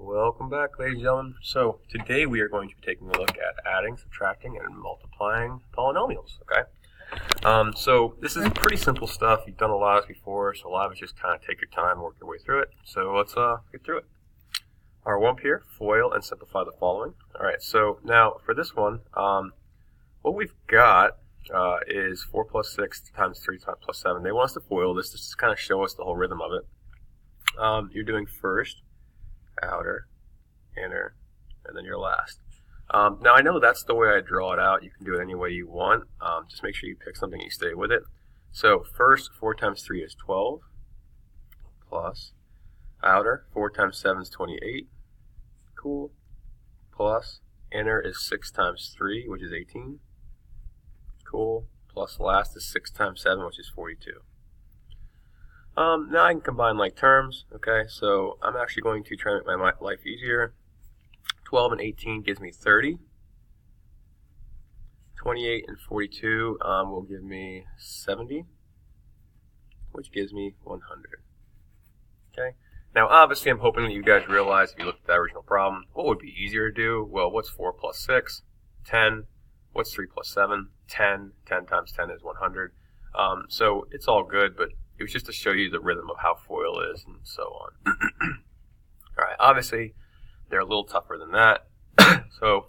Welcome back, ladies and gentlemen. So today we are going to be taking a look at adding, subtracting, and multiplying polynomials. Okay. So this is pretty simple stuff. You've done a lot of this before, so a lot of it just kind of take your time, work your way through it. So let's get through it. All right, one up here: FOIL and simplify the following. All right. So now for this one, what we've got is 4 plus 6 times 3 plus 7. They want us to FOIL this just to kind of show us the whole rhythm of it. You're doing first, outer, inner, and then your last. Now I know that's the way I draw it out. You can do it any way you want. Just make sure you pick something and you stay with it. So first, 4 times 3 is 12, plus outer, 4 times 7 is 28, cool, plus inner is 6 times 3, which is 18, cool, plus last is 6 times 7, which is 42. Now I can combine like terms, okay, so I'm actually going to try to make my life easier. 12 and 18 gives me 30. 28 and 42 will give me 70, which gives me 100. Okay. Now obviously I'm hoping that you guys realize if you look at that original problem, what would be easier to do? Well, what's 4 plus 6? 10. What's 3 plus 7? 10. 10 times 10 is 100. So it's all good, but it was just to show you the rhythm of how FOIL is and so on. Alright, obviously they're a little tougher than that. So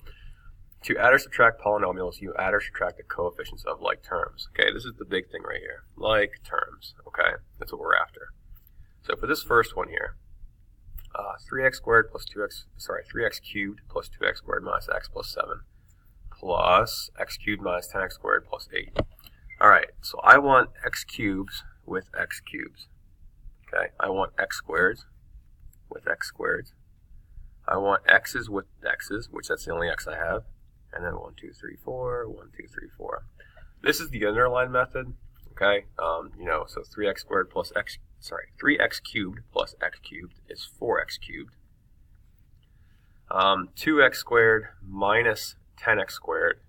to add or subtract polynomials, you add or subtract the coefficients of like terms. Okay, this is the big thing right here. Like terms. Okay, that's what we're after. So for this first one here, 3x squared plus 3x cubed plus 2x squared minus x plus 7 plus x cubed minus 10x squared plus 8. Alright, so I want x cubes with x cubes. Okay, I want x squareds with x squareds. I want x's with x's, which that's the only x I have. And then 1, 2, 3, 4, 1, 2, 3, 4. This is the underline method. Okay, so 3x squared plus 3x cubed plus x cubed is 4x cubed. 2x squared minus 10x squared.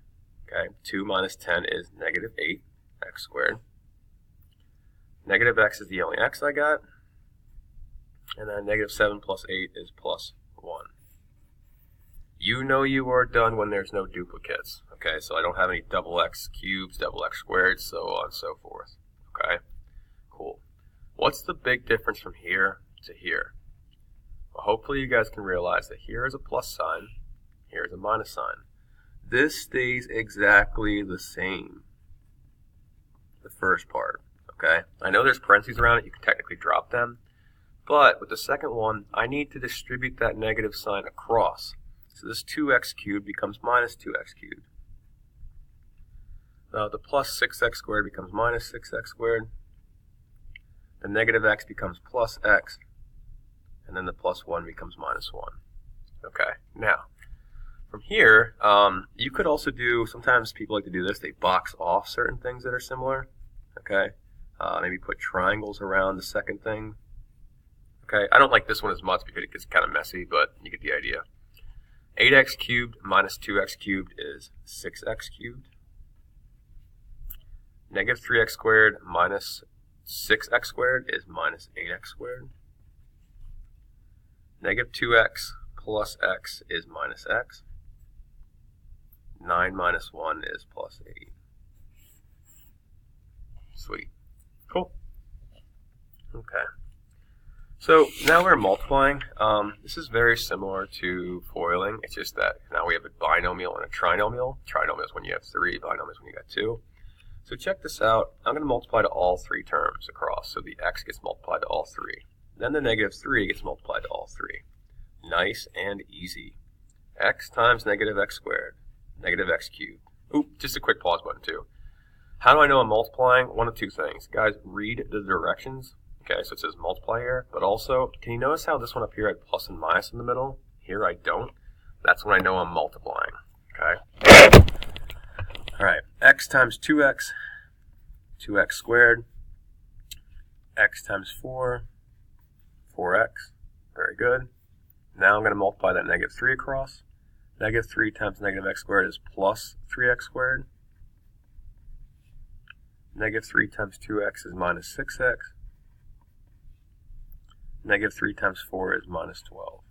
Okay, 2 minus 10 is negative 8x squared. Negative x is the only x I got. And then negative 7 plus 8 is plus 1. You know you are done when there's no duplicates. Okay, so I don't have any double x cubes, double x squared, so on and so forth. Okay, cool. What's the big difference from here to here? Well, hopefully you guys can realize that here is a plus sign, here is a minus sign. This stays exactly the same. The first part. Okay, I know there's parentheses around it, you can technically drop them, but with the second one, I need to distribute that negative sign across. So this 2x cubed becomes minus 2x cubed. The plus 6x squared becomes minus 6x squared. The negative x becomes plus x, and then the plus 1 becomes minus 1. Okay, now, from here, you could also do, sometimes people like to do this, they box off certain things that are similar. Okay. Maybe put triangles around the second thing. Okay, I don't like this one as much because it gets kind of messy, but you get the idea. 8x cubed minus 2x cubed is 6x cubed. Negative 3x squared minus 6x squared is minus 8x squared. Negative 2x plus x is minus x. 9 minus 1 is plus 8. Sweet. Cool. Okay. So now we're multiplying. This is very similar to FOILing. It's just that now we have a binomial and a trinomial. Trinomial is when you have 3. Binomial is when you got 2. So check this out. I'm going to multiply to all 3 terms across. So the x gets multiplied to all 3. Then the negative 3 gets multiplied to all 3. Nice and easy. X times negative x squared. Negative x cubed. Oop, just a quick pause button too. How do I know I'm multiplying? One of two things. Guys, read the directions. Okay, so it says multiply here, but also, can you notice how this one up here had plus and minus in the middle? Here I don't. That's when I know I'm multiplying. Okay. Alright, x times 2x, 2x squared, x times 4, 4x. Very good. Now I'm going to multiply that negative 3 across. Negative 3 times negative x squared is plus 3x squared. Negative 3 times 2x is minus 6x. Negative 3 times 4 is minus 12.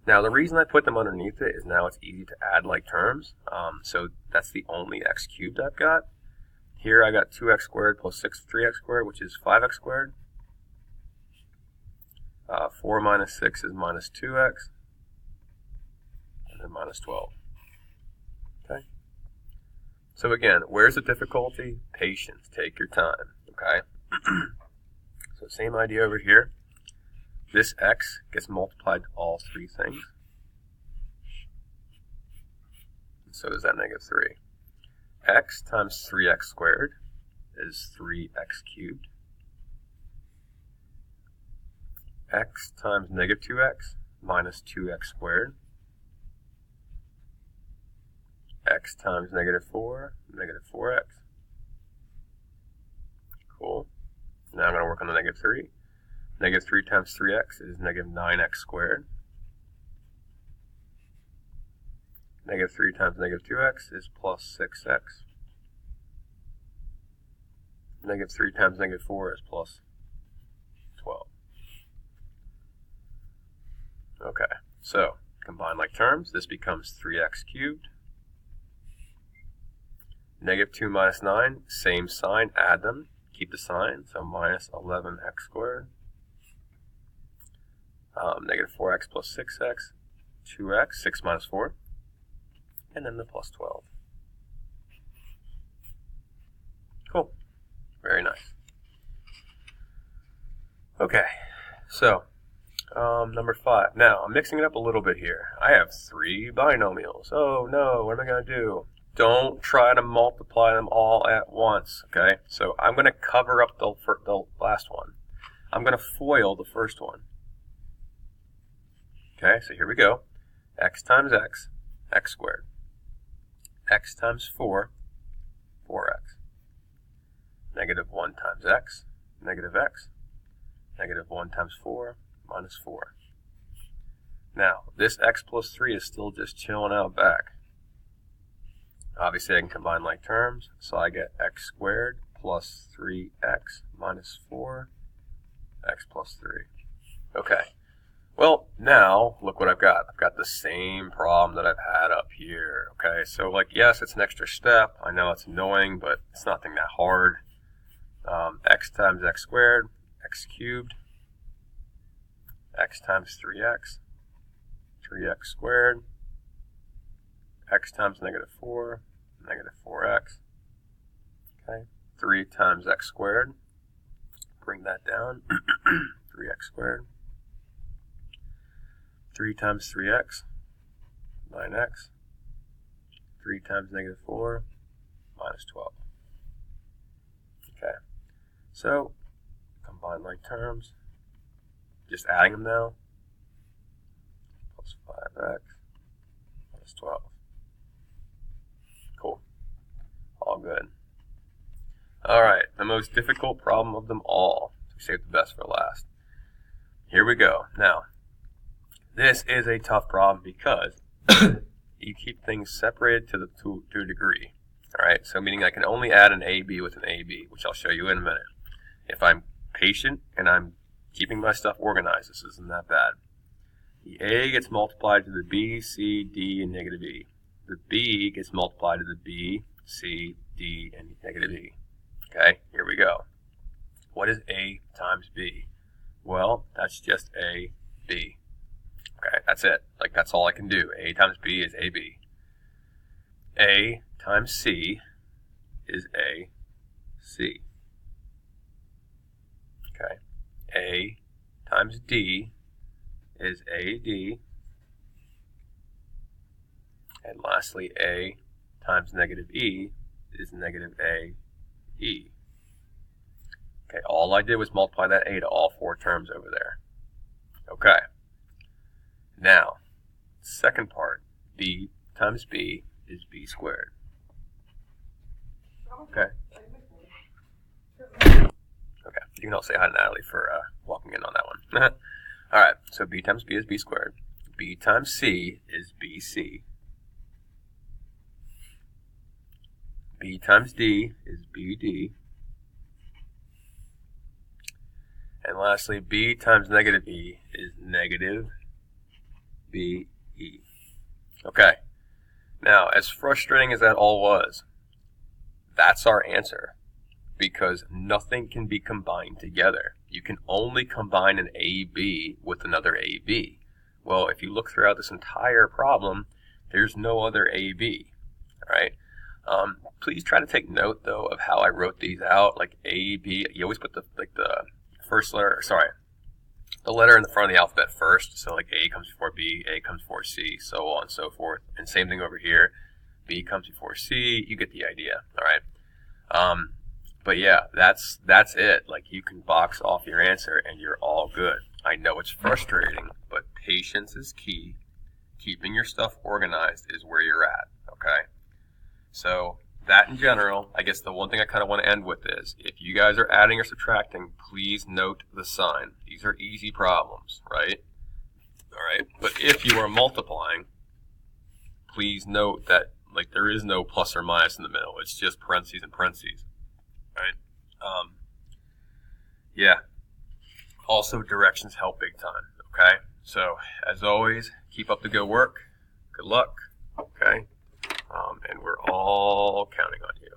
Now, the reason I put them underneath it is now it's easy to add like terms. So that's the only x cubed I've got. Here I got 2x squared plus 3x squared, which is 5x squared. 4 minus 6 is minus 2x. And then minus 12. Okay? So again, where's the difficulty? Patience. Take your time. Okay? So same idea over here. This x gets multiplied to all three things. And so does that negative 3. X times 3x squared is 3x cubed. X times negative 2x minus 2x squared. X times negative 4, negative 4x. Cool. Now I'm going to work on the negative 3. Negative 3 times 3x is negative 9x squared. Negative 3 times negative 2x is plus 6x. Negative 3 times negative 4 is plus 12. Okay, so combine like terms. This becomes 3x cubed. Negative 2 minus 9, same sign, add them. Keep the sign, so minus 11x squared. Negative 4x plus 6x, 2x, 6 minus 4, and then the plus 12. Cool. Very nice. Okay, so number 5. Now, I'm mixing it up a little bit here. I have 3 binomials. Oh no, what am I going to do? Don't try to multiply them all at once, okay? So I'm going to cover up the last one. I'm going to FOIL the first one. Okay, so here we go. X times x, x squared. X times 4, 4x. Negative 1 times x, negative x. Negative 1 times 4, minus 4. Now, this x plus 3 is still just chilling out back. Obviously, I can combine like terms, so I get x squared plus 3x minus 4, x plus 3. Okay. Well, now, look what I've got. I've got the same problem that I've had up here, okay? So, like, yes, it's an extra step. I know it's annoying, but it's nothing that hard. X times x squared, x cubed. X times 3x, 3x squared. X times negative 4, negative 4x. Okay, 3 times x squared. Bring that down. 3x squared. 3 times 3x, 9x. 3 times negative 4, minus 12. Okay, so combine like terms. Just adding them now. Plus 5x, minus 12. Cool. All good. Alright, the most difficult problem of them all. We saved the best for last. Here we go. Now, this is a tough problem because you keep things separated to a degree. Alright, so meaning I can only add an AB with an AB, which I'll show you in a minute. If I'm patient and I'm keeping my stuff organized, this isn't that bad. The A gets multiplied to the B, C, D, and negative E. The B gets multiplied to the B, C, D, and negative E. Okay, here we go. What is A times B? Well, that's just A, B. Okay, that's it. Like, that's all I can do. A times B is AB. A times C is A, C. Okay. A times D is AD. And lastly, A times negative E is negative AE. Okay, all I did was multiply that A to all 4 terms over there. Okay. Now, second part, B times B is B squared. Okay. Okay, you can all say hi to Natalie for walking in on that one. Alright, so B times B is B squared. B times C is BC. B times D is BD. And lastly, B times negative E is negative B, E. Okay. Now, as frustrating as that all was, that's our answer, because nothing can be combined together. You can only combine an AB with another AB. Well, if you look throughout this entire problem, there's no other AB, all right? Please try to take note, though, of how I wrote these out, like A, B. You always put the first letter, the letter in the front of the alphabet first. So like A comes before B, A comes before C, so on and so forth. And same thing over here. B comes before C. You get the idea, all right? But yeah, that's it. Like, you can box off your answer and you're all good. I know it's frustrating, but patience is key. Keeping your stuff organized is where you're at, okay? So that in general, I guess the one thing I kind of want to end with is, if you guys are adding or subtracting, please note the sign. These are easy problems, right? All right. But if you are multiplying, please note that, like, there is no plus or minus in the middle. It's just parentheses and parentheses, right? Yeah. Also, directions help big time, okay? So, as always, keep up the good work. Good luck, okay? And we're all counting on you.